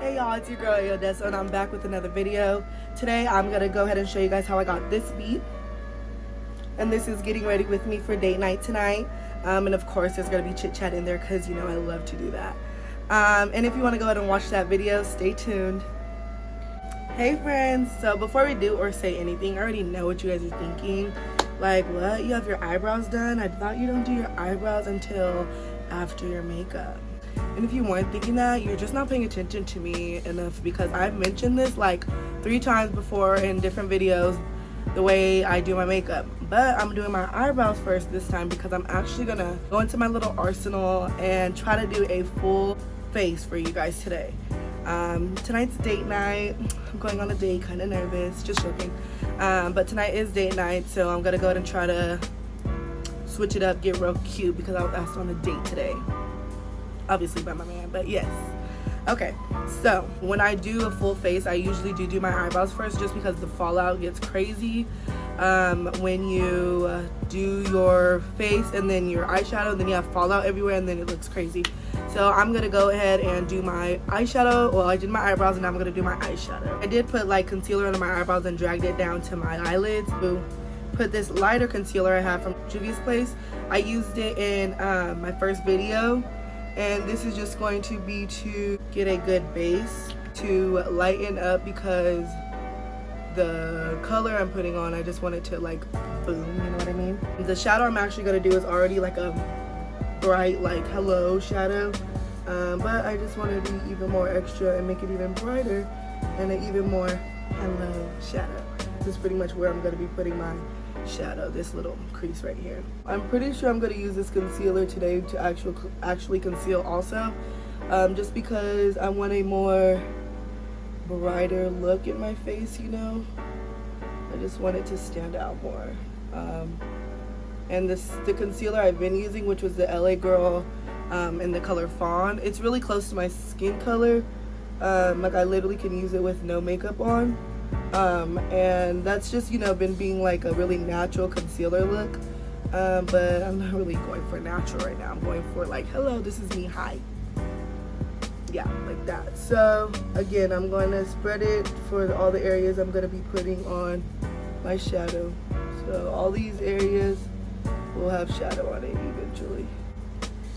Hey y'all, it's your girl Odessa and I'm back with another video. Today I'm gonna go ahead and show you guys how I got this beat. And this is getting ready with me for date night tonight. And of course there's gonna be chit chat in there because you know I love to do that. And if you want to go ahead and watch that video, stay tuned. Hey friends, so before we do or say anything, I already know what you guys are thinking. Like, what? You have your eyebrows done? I thought you don't do your eyebrows until after your makeup. And if you weren't thinking that, you're just not paying attention to me enough, because I've mentioned this like 3 times before in different videos, the way I do my makeup. But I'm doing my eyebrows first this time because I'm actually gonna go into my little arsenal and try to do a full face for you guys today. Tonight's date night. I'm going on a date, kind of nervous, just joking. But tonight is date night, so I'm gonna go ahead and try to switch it up, get real cute, because I was asked on a date today. Obviously by my man, but yes. Okay, so when I do a full face, I usually do my eyebrows first, just because the fallout gets crazy when you do your face and then your eyeshadow, and then you have fallout everywhere and then it looks crazy. So I'm gonna go ahead and do my eyeshadow. Well, I did my eyebrows and now I'm gonna do my eyeshadow. I did put like concealer under my eyebrows and dragged it down to my eyelids. Put this lighter concealer I have from Juvia's Place. I used it in my first video. And this is just going to be to get a good base to lighten up, because the color I'm putting on, I just want it to like boom, you know what I mean? The shadow I'm actually going to do is already like a bright like hello shadow, but I just want to be even more extra and make it even brighter and an even more hello shadow. This is pretty much where I'm going to be putting my shadow, this little crease right here. I'm pretty sure I'm going to use this concealer today to actually conceal also, just because I want a more brighter look in my face, you know. I just want it to stand out more. And the concealer I've been using, which was the LA Girl in the color Fawn, it's really close to my skin color. Like I literally can use it with no makeup on. And that's just, you know, been being like a really natural concealer look, but I'm not really going for natural right now. I'm going for like, hello, this is me, hi. Yeah, like that. So again, I'm going to spread it for all the areas I'm going to be putting on my shadow. So all these areas will have shadow on it eventually.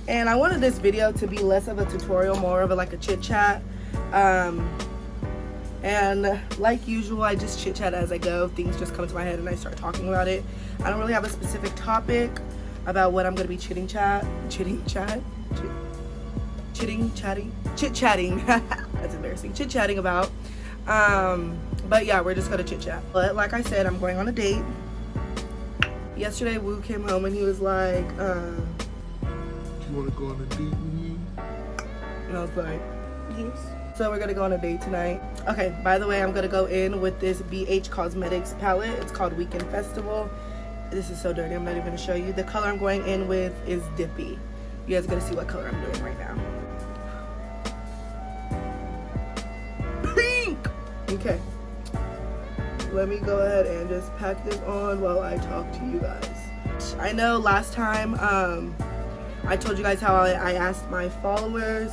And I wanted this video to be less of a tutorial, more of a like a chit chat. And like usual, I just chit chat as I go. Things just come to my head and I start talking about it. I don't really have a specific topic about what I'm gonna be chit chatting. That's embarrassing. Chit chatting about. But yeah, we're just gonna chit chat. But like I said, I'm going on a date. Yesterday, Woo came home and he was like, "Do you want to go on a date with me?" And I was like, "Yes." So we're gonna go on a date tonight. Okay, by the way, I'm gonna go in with this BH Cosmetics palette. It's called Weekend Festival. This is so dirty, I'm not even gonna show you. The color I'm going in with is Dippy. You guys are gonna see what color I'm doing right now. Pink! Okay. Let me go ahead and just pack this on while I talk to you guys. I know last time I told you guys how I asked my followers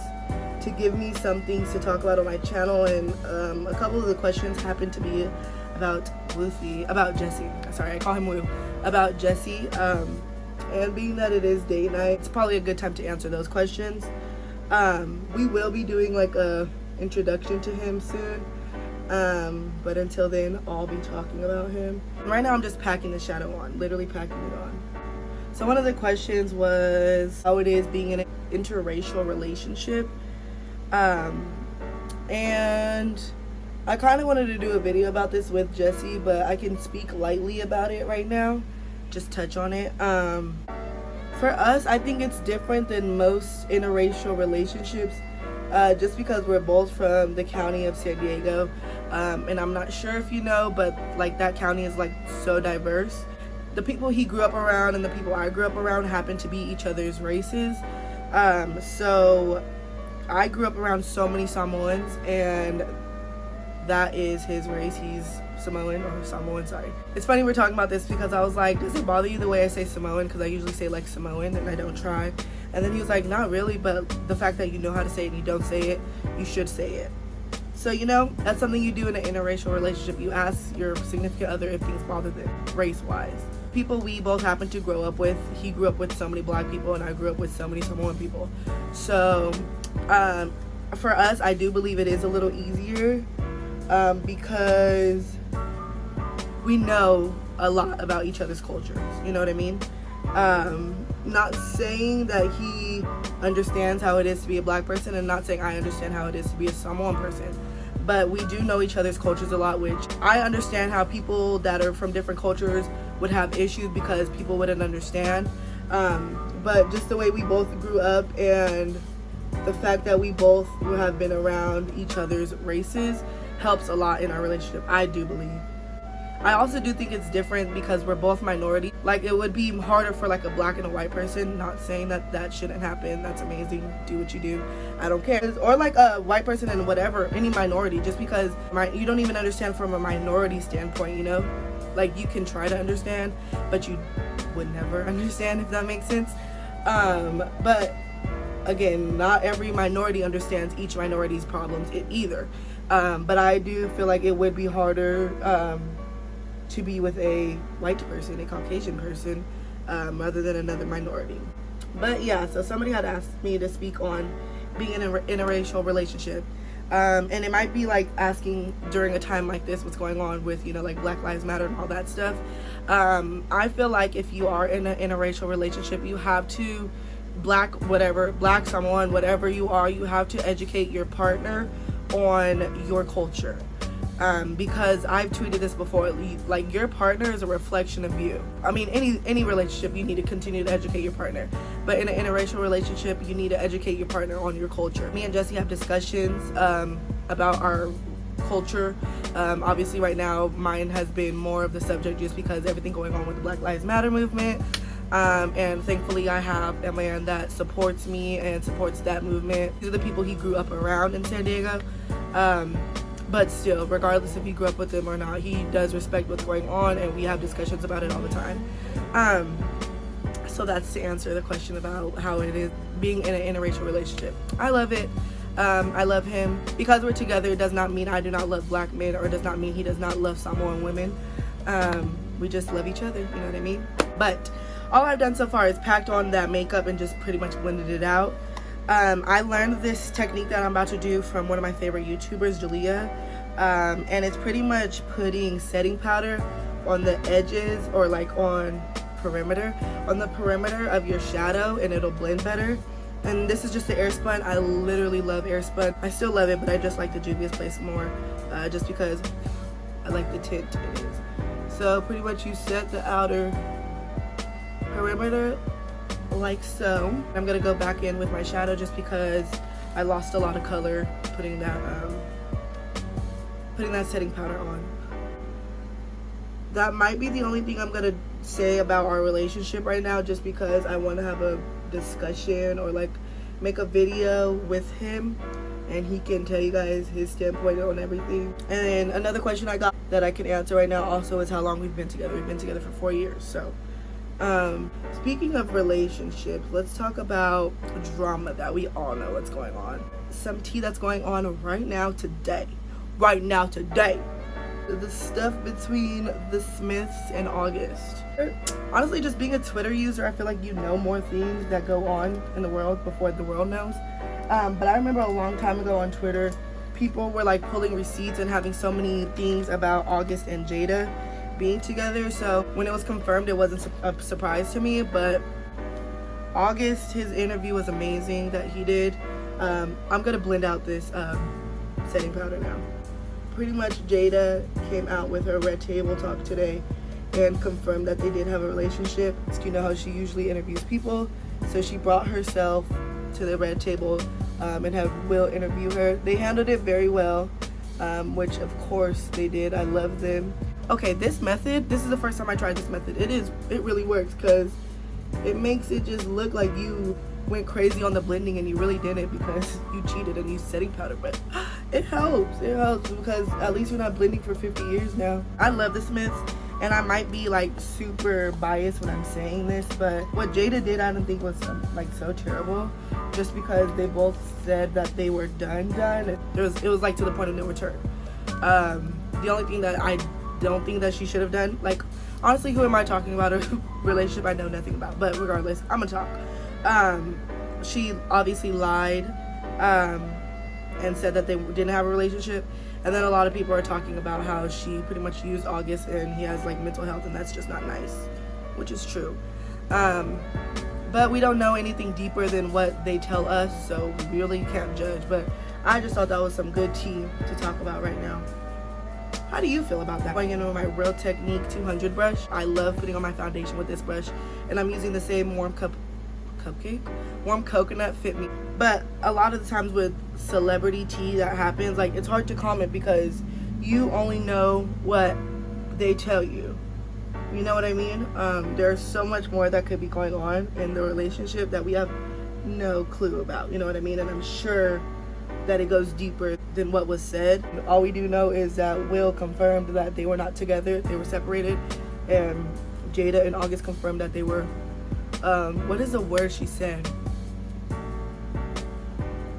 to give me some things to talk about on my channel, and a couple of the questions happened to be about Jesse. Sorry, I call him Woo. About Jesse, and being that it is date night, it's probably a good time to answer those questions. We will be doing like a introduction to him soon, but until then, I'll be talking about him. Right now, I'm just packing the shadow on, literally packing it on. So one of the questions was how it is being in an interracial relationship. And I kind of wanted to do a video about this with Jesse, but I can speak lightly about it right now, just touch on it. For us, I think it's different than most interracial relationships, just because we're both from the county of San Diego, and I'm not sure if you know, but like that county is like so diverse. The people he grew up around and the people I grew up around happen to be each other's races. So I grew up around so many Samoans, and that is his race. He's Samoan, or Samoan, sorry. It's funny we're talking about this because I was like, does it bother you the way I say Samoan? Because I usually say like Samoan and I don't try. And then he was like, not really, but the fact that you know how to say it and you don't say it, you should say it. So, you know, that's something you do in an interracial relationship. You ask your significant other if things bother them, race-wise. People we both happen to grow up with. He grew up with so many black people, and I grew up with so many Samoan people. So, for us, I do believe it is a little easier because we know a lot about each other's cultures. You know what I mean? Not saying that he understands how it is to be a black person, and not saying I understand how it is to be a Samoan person, but we do know each other's cultures a lot, which I understand how people that are from different cultures would have issues because people wouldn't understand, but just the way we both grew up and the fact that we both have been around each other's races helps a lot in our relationship, I do believe. I also do think it's different because we're both minority. Like, it would be harder for like a black and a white person. Not saying that that shouldn't happen. That's amazing. Do what you do. I don't care. Or like a white person and whatever, any minority, just because you don't even understand from a minority standpoint, you know? Like, you can try to understand, but you would never understand, if that makes sense. But again, not every minority understands each minority's problems either. But I do feel like it would be harder to be with a white person, a Caucasian person, rather than another minority. But yeah, so somebody had asked me to speak on being in an interracial relationship. And it might be like asking during a time like this what's going on with, you know, like Black Lives Matter and all that stuff. I feel like if you are in an interracial relationship, you have to, black, Samoan, whatever you are, you have to educate your partner on your culture. Because I've tweeted this before, like, your partner is a reflection of you. I mean, any relationship, you need to continue to educate your partner. But in an interracial relationship, you need to educate your partner on your culture. Me and Jesse have discussions about our culture. Obviously right now, mine has been more of the subject just because everything going on with the Black Lives Matter movement. And thankfully I have a man that supports me and supports that movement. These are the people he grew up around in San Diego. But still, regardless if he grew up with them or not, he does respect what's going on, and we have discussions about it all the time. So that's to answer the question about how it is being in an interracial relationship. I love it. I love him. Because we're together, it does not mean I do not love black men, or it does not mean he does not love Samoan women. We just love each other, you know what I mean? But all I've done so far is packed on that makeup and just pretty much blended it out. I learned this technique that I'm about to do from one of my favorite YouTubers, Jalea, and it's pretty much putting setting powder on the edges, or like on the perimeter of your shadow, and it'll blend better. And this is just the Airspun. I literally love Airspun. I still love it, but I just like the Juvia's Place more, just because I like the tint it is. So pretty much you set the outer perimeter like so. I'm gonna go back in with my shadow just because I lost a lot of color putting that setting powder on. That might be the only thing I'm gonna say about our relationship right now, just because I want to have a discussion or like make a video with him and he can tell you guys his standpoint on everything. And then another question I got that I can answer right now also is how long we've been together. We've been together for 4 years. So speaking of relationships, let's talk about drama that we all know what's going on. Some tea that's going on right now today. The stuff between the Smiths and August. Honestly, just being a Twitter user, I feel like you know more things that go on in the world before the world knows. But I remember a long time ago on Twitter, people were like pulling receipts and having so many things about August and Jada being together. So when it was confirmed, it wasn't a surprise to me. But August, his interview was amazing that he did. I'm gonna blend out this setting powder now. Pretty much Jada came out with her Red Table Talk today and confirmed that they did have a relationship. You know how she usually interviews people, so she brought herself to the Red Table and had Will interview her. They handled it very well, which of course they did. I love them. Okay, this method, this is the first time I tried this method. It really works because it makes it just look like you went crazy on the blending and you really didn't, because you cheated and used setting powder. But it helps because at least you're not blending for 50 years now. I love the Smiths, and I might be like super biased when I'm saying this, but what Jada did I don't think was like so terrible, just because they both said that they were done. It was like to the point of no return. The only thing that I don't think that she should have done, like honestly, who am I talking about? A relationship I know nothing about, but regardless, I'm gonna talk. She obviously lied and said that they didn't have a relationship, and then a lot of people are talking about how she pretty much used August and he has like mental health, and that's just not nice, which is true. But we don't know anything deeper than what they tell us, so we really can't judge. But I just thought that was some good tea to talk about right now. How do you feel about that? Going in with my Real Technique 200 brush. I love putting on my foundation with this brush, and I'm using the same warm coconut fit me. But a lot of the times with celebrity tea that happens, like it's hard to comment because you only know what they tell you. You know what I mean? There's so much more that could be going on in the relationship that we have no clue about. You know what I mean? And I'm sure that it goes deeper than what was said. All we do know is that Will confirmed that they were not together, they were separated, and Jada and August confirmed that they were what is the word she said?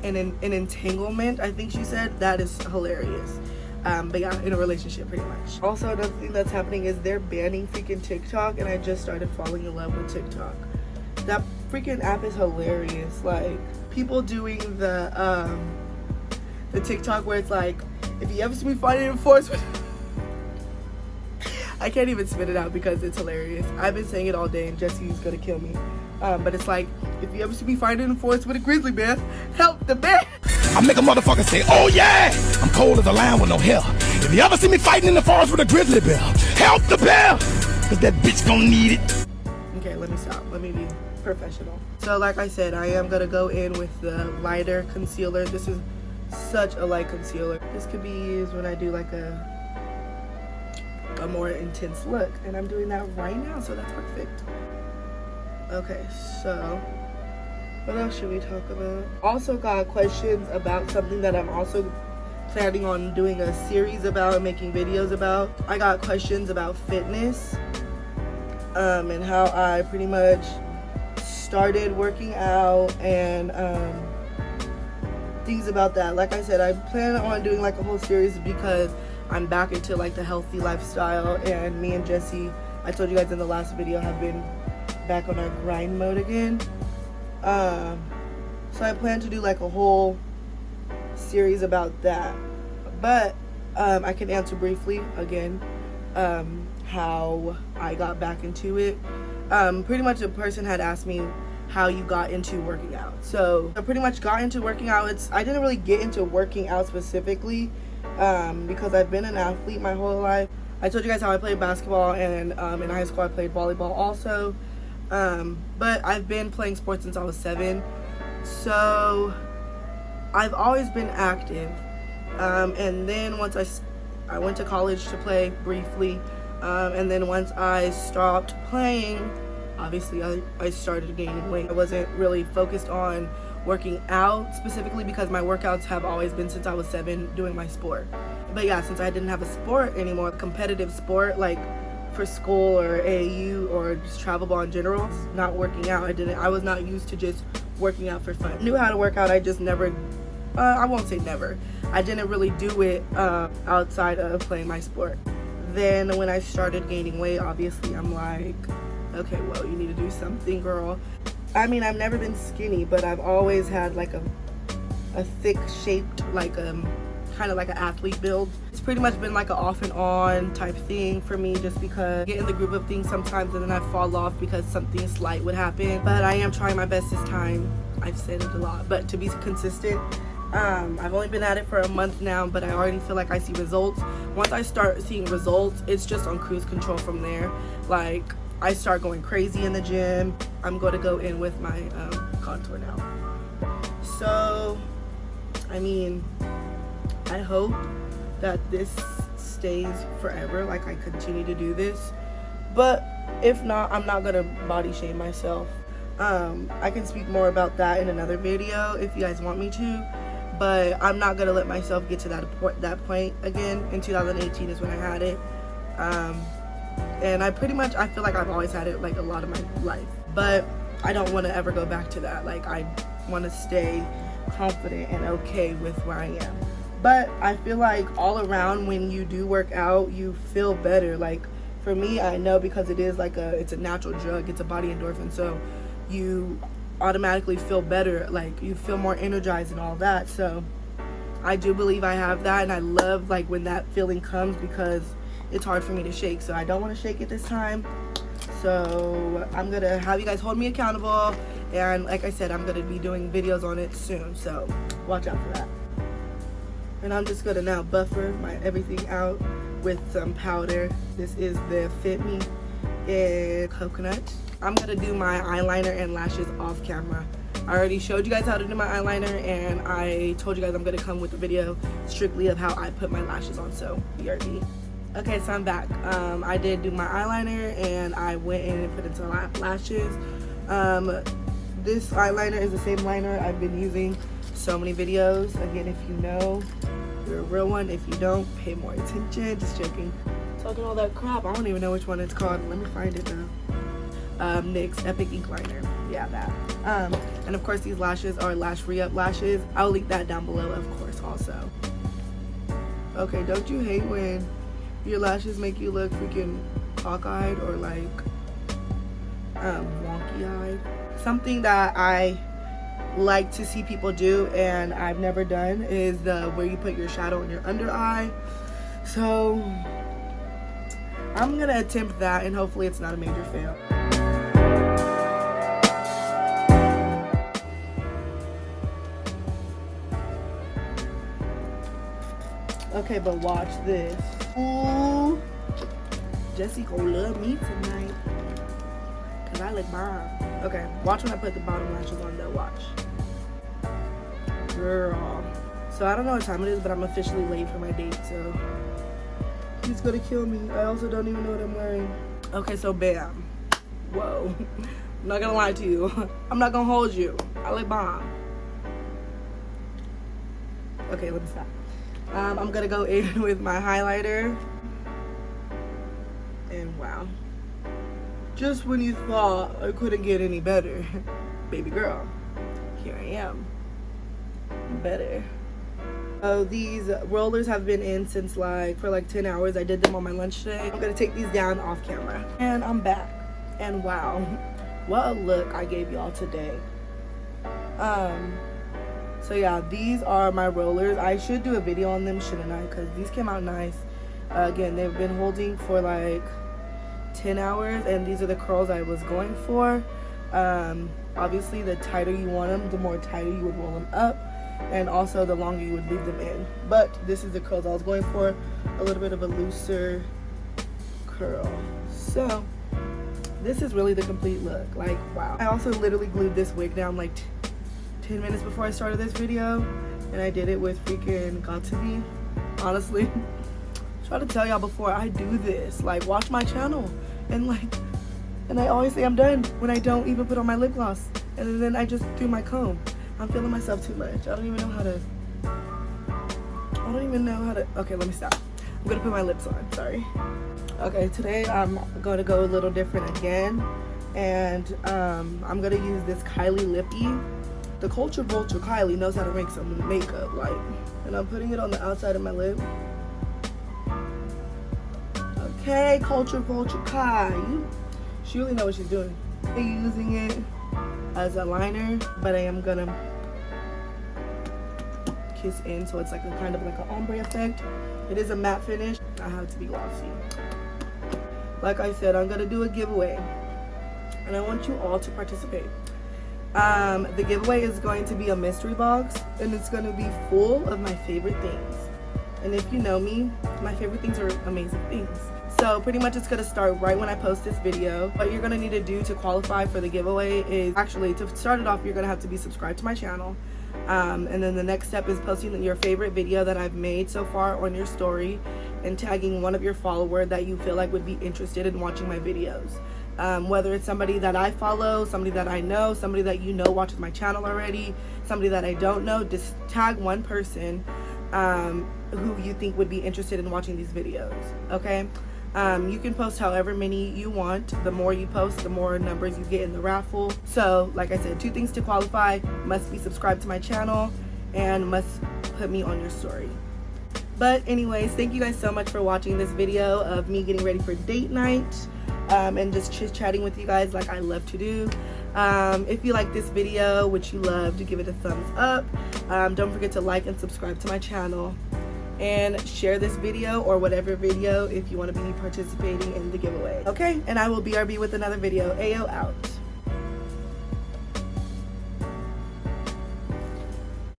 An entanglement, I think she said. That is hilarious. But yeah, in a relationship pretty much. Also, another thing that's happening is they're banning freaking TikTok, and I just started falling in love with TikTok. That freaking app is hilarious. Like, people doing the TikTok where it's like, if you ever see me fighting in force with I can't even spit it out because it's hilarious. I've been saying it all day and Jesse's gonna kill me. But it's like, if you ever see me fighting in force with a grizzly bear, help the bear. I make a motherfucker say, oh yeah, I'm cold as a lion with no hair. If you ever see me fighting in the forest with a grizzly bear, help the bear, cause that bitch gonna need it. Okay, let me stop. Let me be professional. So like I said, I am gonna go in with the lighter concealer. This is such a light concealer. This could be used when I do like a more intense look, and I'm doing that right now, so that's perfect. Okay, so what else should we talk about? Also got questions about something that I'm also planning on doing a series about and making videos about. I got questions about fitness and how I pretty much started working out and things about that. Like I said, I plan on doing like a whole series because I'm back into like the healthy lifestyle, and me and Jesse, I told you guys in the last video, have been back on our grind mode again. So I plan to do like a whole series about that, but I can answer briefly again how I got back into it. Pretty much a person had asked me how you got into working out. So I pretty much got into working out. I didn't really get into working out specifically because I've been an athlete my whole life. I told you guys how I played basketball, and in high school I played volleyball also. But I've been playing sports since I was 7, so I've always been active. And then once I went to college to play briefly, and then once I stopped playing, obviously I started gaining weight. I wasn't really focused on working out specifically because my workouts have always been since I was 7 doing my sport. But yeah, since I didn't have a sport anymore, competitive sport like for school or AAU or just travel ball in general, not working out. I was not used to just working out for fun. I knew how to work out, I just never, I won't say never, I didn't really do it outside of playing my sport. Then when I started gaining weight, obviously I'm like, okay, well, you need to do something, girl. I mean, I've never been skinny, but I've always had like a thick shaped, like kind of like an athlete build. It's pretty much been like an off and on type thing for me, just because I get in the group of things sometimes and then I fall off because something slight would happen. But I am trying my best this time. I've said it a lot, but to be consistent. I've only been at it for a month now, but I already feel like I see results. Once I start seeing results, it's just on cruise control from there. Like, I start going crazy in the gym. I'm going to go in with my contour now. So, I mean, I hope that this stays forever, like I continue to do this. But if not, I'm not going to body shame myself. I can speak more about that in another video if you guys want me to. But I'm not going to let myself get to that point again. In 2018 is when I had it. And I feel like I've always had it like a lot of my life, but I don't want to ever go back to that. Like, I want to stay confident and okay with where I am. But I feel like all around, when you do work out, you feel better. Like, for me, I know, because it's a natural drug, it's a body endorphin, so you automatically feel better, like you feel more energized and all that. So I do believe I have that, and I love like when that feeling comes, because it's hard for me to shake. So I don't want to shake it this time. So I'm gonna have you guys hold me accountable, and like I said, I'm gonna be doing videos on it soon, so watch out for that. And I'm just gonna now buffer my everything out with some powder. This is the Fit Me in Coconut. I'm gonna do my eyeliner and lashes off camera. I already showed you guys how to do my eyeliner, and I told you guys I'm gonna come with a video strictly of how I put my lashes on, so BRB. Okay, so I'm back. I did do my eyeliner, and I went in and put into lashes. This eyeliner is the same liner I've been using so many videos. Again, if you know, you're a real one. If you don't, pay more attention. Just joking. Talking all that crap, I don't even know which one it's called. Let me find it now. NYX Epic Ink Liner. Yeah, that. And of course, these lashes are Lash Re-Up lashes. I'll link that down below, of course, also. Okay, don't you hate when your lashes make you look freaking cockeyed or like wonky-eyed? Something that I like to see people do and I've never done is where you put your shadow in your under eye. So I'm gonna attempt that, and hopefully it's not a major fail. Okay, but watch this. Ooh, Jessie gonna love me tonight, cause I look bomb. Okay, watch when I put the bottom lashes on though, watch. Girl. So I don't know what time it is, but I'm officially late for my date, so he's gonna kill me. I also don't even know what I'm wearing. Okay, so bam. Whoa. I'm not gonna lie to you. I'm not gonna hold you. I look bomb. Okay, let me stop. I'm gonna go in with my highlighter. And wow. Just when you thought I couldn't get any better, baby girl, here I am. Better. These rollers have been in since for like 10 hours. I did them on my lunch today. I'm gonna take these down off camera. And I'm back. And wow, what a look I gave y'all today. So yeah, these are my rollers. I should do a video on them, shouldn't I? Because these came out nice. Again, they've been holding for like 10 hours, and these are the curls I was going for. Obviously, the tighter you want them, the more tighter you would roll them up, and also the longer you would leave them in. But this is the curls I was going for, a little bit of a looser curl. So this is really the complete look. Like, wow. I also literally glued this wig down like 10 minutes before I started this video, and I did it with freaking Got To Be. Honestly, try to tell y'all before I do this, like, watch my channel, and I always say I'm done when I don't even put on my lip gloss, and then I just do my comb. I'm feeling myself too much. I don't even know how to, okay, let me stop. I'm gonna put my lips on, sorry. Okay, today I'm gonna go a little different again, and I'm gonna use this Kylie Lippy. The Culture Vulture Kylie knows how to make some makeup, like, and I'm putting it on the outside of my lip. Okay, Culture Vulture Kylie. She really knows what she's doing. I'm using it as a liner, but I am gonna kiss in, so it's like a kind of like an ombre effect. It is a matte finish. I have to be glossy. Like I said, I'm gonna do a giveaway, and I want you all to participate. The giveaway is going to be a mystery box, and it's going to be full of my favorite things. And if you know me, my favorite things are amazing things. So pretty much it's going to start right when I post this video. What you're going to need to do to qualify for the giveaway is, actually, to start it off, you're going to have to be subscribed to my channel. And then the next step is posting your favorite video that I've made so far on your story, and tagging one of your followers that you feel like would be interested in watching my videos. Whether it's somebody that I follow, somebody that I know, somebody that you know watches my channel already, somebody that I don't know, just tag one person who you think would be interested in watching these videos, okay? You can post however many you want. The more you post, the more numbers you get in the raffle. So like I said, 2 things to qualify: must be subscribed to my channel and must put me on your story. But anyways, thank you guys so much for watching this video of me getting ready for date night, and just chit-chatting with you guys like I love to do. If you like this video, which you love, to give it a thumbs up. Don't forget to like and subscribe to my channel, and share this video or whatever video if you want to be participating in the giveaway. Okay, and I will BRB with another video. Ayo out.